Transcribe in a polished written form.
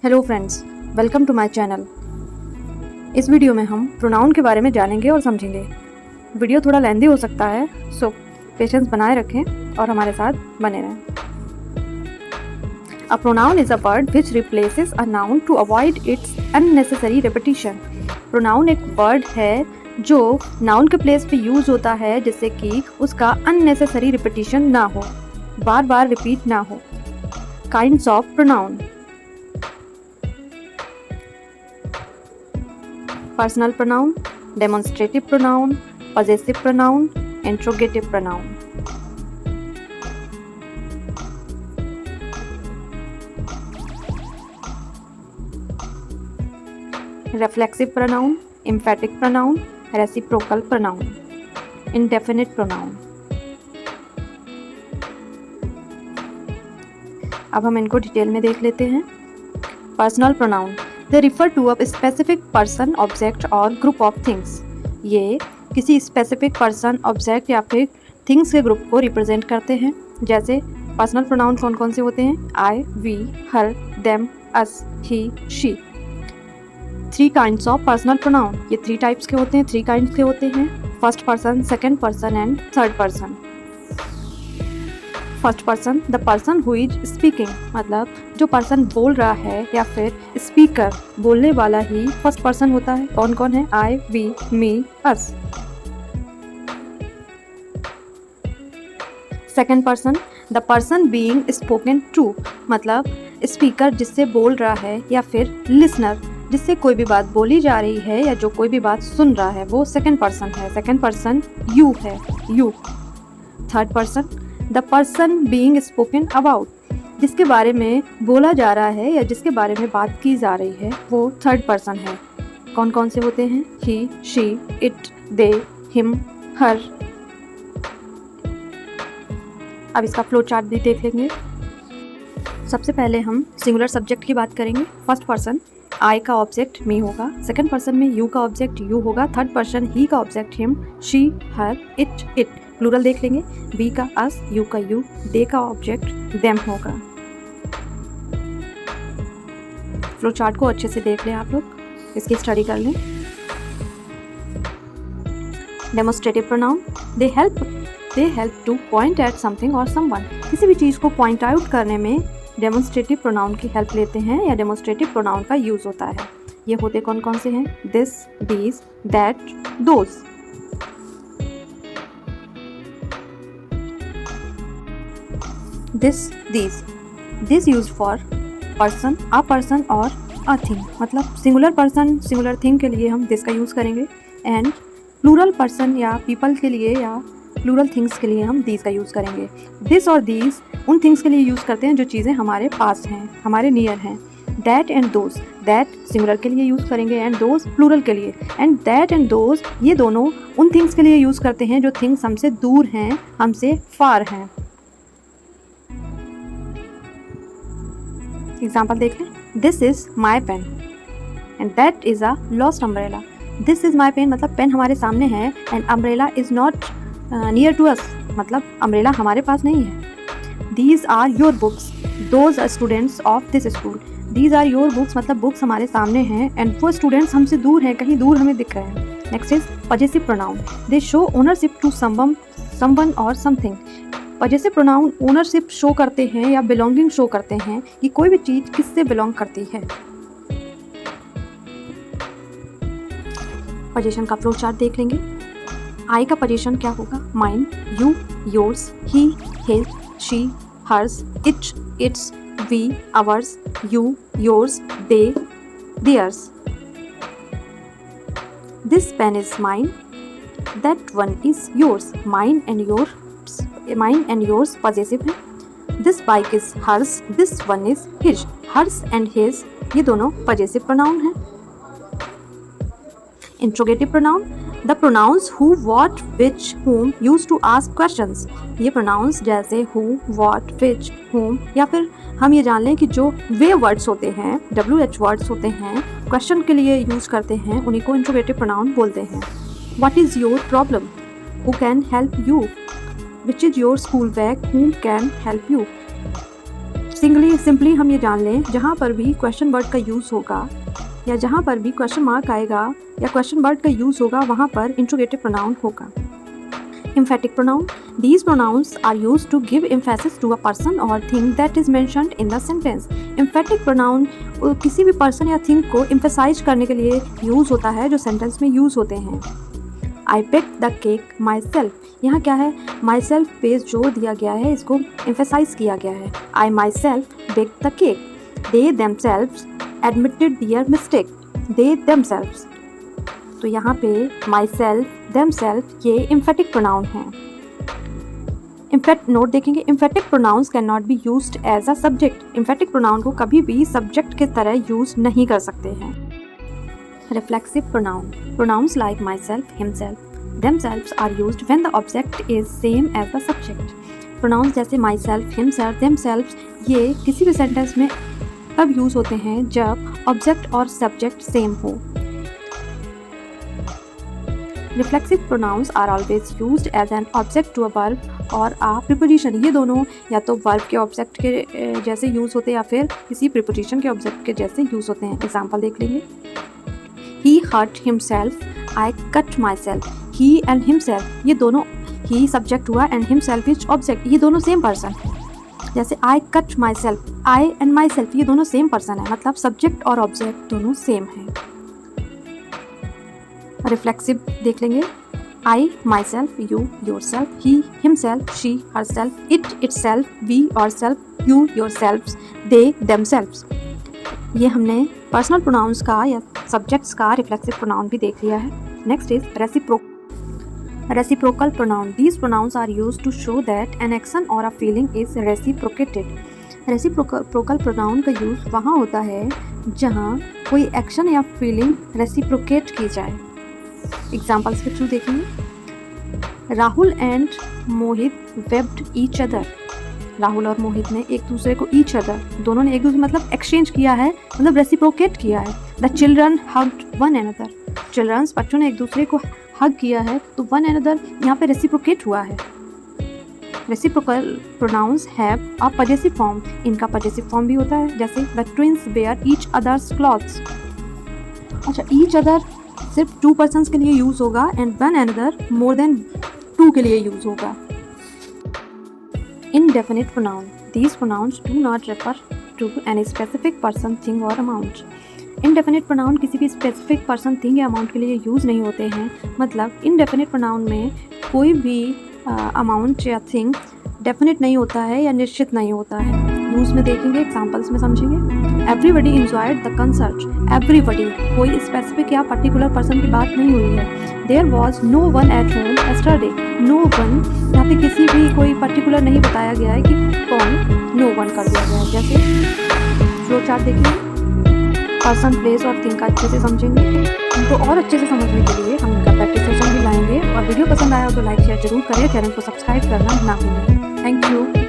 Hello friends, welcome to my channel. इस video में हम प्रोनाउन के बारे में जानेंगे और समझेंगे। वीडियो थोड़ा लेंदी हो सकता है, सो पेशेंस बनाए रखें और हमारे साथ बने रहें। A pronoun is a word which replaces a noun to avoid its unnecessary repetition. Pronoun एक वर्ड है जो नाउन के प्लेस पे यूज होता है जिससे कि उसका अननेसेसरी रिपीटिशन ना हो, बार बार रिपीट ना हो। Kinds of pronoun: personal pronoun, demonstrative pronoun, possessive pronoun, interrogative pronoun. Reflexive pronoun, emphatic pronoun, reciprocal pronoun, indefinite pronoun. अब हम इनको डिटेल में देख लेते हैं। Personal pronoun: they refer to a specific person, object और ग्रुप ऑफ थिंग्स। ये किसी स्पेसिफिक पर्सन, ऑब्जेक्ट या फिर थिंग्स के ग्रुप को रिप्रेजेंट करते हैं। जैसे पर्सनल प्रोनाउन कौन कौन से होते हैं? I, we, her, them, us, he, she. 3 kinds of personal pronoun: ये 3 टाइप्स के होते हैं, 3 काइंड्स के होते हैं। First person, second person and third person. First person, the person who is speaking, मतलब जो पर्सन बोल रहा है या फिर स्पीकर, बोलने वाला ही फर्स्ट पर्सन होता है। कौन कौन है? I, we, me, us. Second person, the person being spoken to, मतलब स्पीकर जिससे बोल रहा है या फिर लिसनर जिससे कोई भी बात बोली जा रही है या जो कोई भी बात सुन रहा है, वो सेकेंड पर्सन है। सेकेंड पर्सन यू है, you. Third person, the person being spoken about, जिसके बारे में बोला जा रहा है या जिसके बारे में बात की जा रही है, वो थर्ड पर्सन है। कौन कौन से होते हैं? ही, शी, इट, दे, हिम, हर। अब इसका फ्लो चार्ट भी देख लेंगे। सबसे पहले हम सिंगुलर सब्जेक्ट की बात करेंगे। फर्स्ट पर्सन आई का ऑब्जेक्ट मी होगा, सेकंड पर्सन में यू का ऑब्जेक्ट यू होगा, थर्ड पर्सन ही का object him, she, her, it. Plural देख लेंगे। बी का अस, यू का यू, दे का ऑब्जेक्ट देम होगा। फ्लो चार्ट को अच्छे से देख लें आप लोग, इसकी स्टडी कर लें। Demonstrative pronoun: they help to point at something और समवन। किसी भी चीज़ को पॉइंट आउट करने में डेमोस्ट्रेटिव प्रोनाउन की हेल्प लेते हैं या डेमोस्ट्रेटिव प्रोनाउन का यूज होता है। ये होते कौन कौन से हैं? This, these, that, those. This, these. This use for person, a person और अ थिंग, मतलब सिंगुलर पर्सन, सिंगुलर थिंग के लिए हम दिस का यूज़ करेंगे। एंड प्लूरल पर्सन या पीपल के लिए या प्लूरल थिंग्स के लिए हम दीज का यूज़ करेंगे। दिस और दीज उन थिंग्स के लिए यूज़ करते हैं जो चीज़ें हमारे पास हैं, हमारे नियर हैं। That and those, that singular के लिए यूज़ करेंगे एंड दोज प्लूरल के लिए। एंड दैट एंड दोज ये दोनों उन थिंग्स के लिए यूज़ करते हैं जो थिंग्स हमसे दूर हैं, हमसे फार हैं। एग्जाम्पल देख लें। This is my pen and that is a lost umbrella. This is my pen मतलब पेन हमारे सामने है, and umbrella is not near to us, मतलब अम्ब्रेला हमारे पास नहीं है। These are your books, those are students of this school. These are your books मतलब बुक्स हमारे सामने हैं एंड वो स्टूडेंट्स हमसे दूर हैं, कहीं दूर हमें दिख रहे हैं। Next is possessive pronoun: they show ownership to someone और something. Possessive pronoun ownership show करते हैं या बिलोंगिंग शो करते हैं कि कोई भी चीज़ किससे बिलोंग करती है। पोजीशन का फ्लो चार्ट देख लेंगे। आई का पोजीशन क्या होगा? Mine, you, yours, he, his, she, hers, its, we, ours, you, yours, they, theirs. This pen is mine, that one is yours. Mine and yours possessive है। This bike is hers, this one is his. Hers and his ये दोनों possessive pronoun हैं। Interrogative pronoun: the pronouns who, what, which, whom use to ask questions. ये pronouns जैसे who, what, which, whom, या फिर हम ये जान लें कि जो वे वर्ड्स होते हैं, WH वर्ड्स होते हैं, क्वेश्चन के लिए यूज करते हैं, उन्हीं को इंट्रोगेटिव प्रोनाउन बोलते हैं। What is your problem? Who can help you? Which is your school bag? whom can help you? Simply हम ये जान लें, जहाँ पर भी क्वेश्चन वर्ड का यूज़ होगा या जहाँ पर भी क्वेश्चन मार्क आएगा या क्वेश्चन वर्ड का यूज़ होगा, वहाँ पर इंट्रोगेटिव प्रोनाउन होगा। Emphatic pronoun. These pronouns are used to give emphasis to a person or thing that is mentioned in the sentence. Emphatic pronoun किसी भी person या thing को emphasize करने के लिए यूज़ होता है, जो sentence में यूज़ होते हैं। I baked the cake myself. यहाँ क्या है, myself पे जोर दिया गया है, इसको emphasize किया गया है। I myself baked the cake. They themselves admitted their mistake. They themselves. तो यहाँ पे myself, themself ये emphatic pronoun है। नोट देखेंगे, emphatic pronouns cannot be used as a subject. emphatic pronoun को कभी भी subject के तरह यूज़ नहीं कर सकते हैं। reflexive pronoun. Pronouns like myself, himself, themselves are used when the object is same as the subject. pronouns जैसे myself, himself, themselves ये किसी भी sentence में तब यूज़ होते हैं जब object और subject same हो। Reflexive pronouns are always used as an object to a verb or a preposition. ये दोनों या तो verb के object के जैसे यूज़ होते हैं या फिर किसी preposition के object के जैसे यूज़ होते हैं। एग्जाम्पल देख लेंगे। He hurt himself, I cut myself. He and himself ये दोनों, he subject हुआ and himself is object, ये दोनों same person है। जैसे I cut myself, I and myself ये दोनों same person है, मतलब subject और object दोनों same है। रिफ्लेक्सिव देख लेंगे। I, myself, you, yourself, he, himself, she, herself, it, itself, we, ourselves, you, yourselves, they, themselves। ये हमने पर्सनल प्रोनाउंस का या सब्जेक्ट्स का रिफ्लेक्सिव प्रोनाउन भी देख लिया है। Next is reciprocal pronoun. These pronouns are used to show that an action or a feeling is reciprocated. Reciprocal pronoun का यूज़ वहाँ होता है जहाँ कोई एक्शन या फीलिंग रेसिप्रोकेट की जाए। एग्जाम्पल्स के थ्रू देखेंगे। Rahul and Mohit webbed each other. Rahul और मोहित ने एक दूसरे को ईच अदर, दोनों ने एक दूसरे मतलब एक्सचेंज किया है, मतलब रेसिप्रोकेट किया है। The children hugged one another. Childrens बच्चों ने एक दूसरे को हग किया है, तो वन अनदर यहाँ पे रेसिप्रोकेट हुआ है। Reciprocal pronouns have a possessive form. इनका पजेसिव फॉर्म भी होता है, जैसे the twins wear each other's clothes. अच्छा, ईच अदर सिर्फ 2 पर्सन्स के लिए यूज़ होगा and one another more than 2 के लिए यूज़ होगा। Indefinite pronoun. These pronouns do not refer to any specific person, thing or amount. Indefinite pronoun किसी भी specific person, thing या amount के लिए यूज़ नहीं होते हैं। मतलब indefinite pronoun में कोई भी amount या thing definite नहीं होता है या निश्चित नहीं होता है। यूज़ में देखेंगे, एग्जाम्पल्स में समझेंगे। Everybody enjoyed the concert. Everybody कोई specific या particular person की बात नहीं हुई है। There was no one at home yesterday. No one यहाँ पे किसी भी कोई पर्टिकुलर नहीं बताया गया है कि कौन no one कर दिया गया है। जैसे फ्लो चार्ट देखिए, पर्सन, प्लेस और थिंग का अच्छे से समझेंगे। इनको और अच्छे से समझने के लिए हम इनका प्रैक्टिस सेशन भी लाएंगे। और वीडियो पसंद आया हो तो लाइक शेयर जरूर करें, चैनल को सब्सक्राइब करना ना भूलें। Thank you.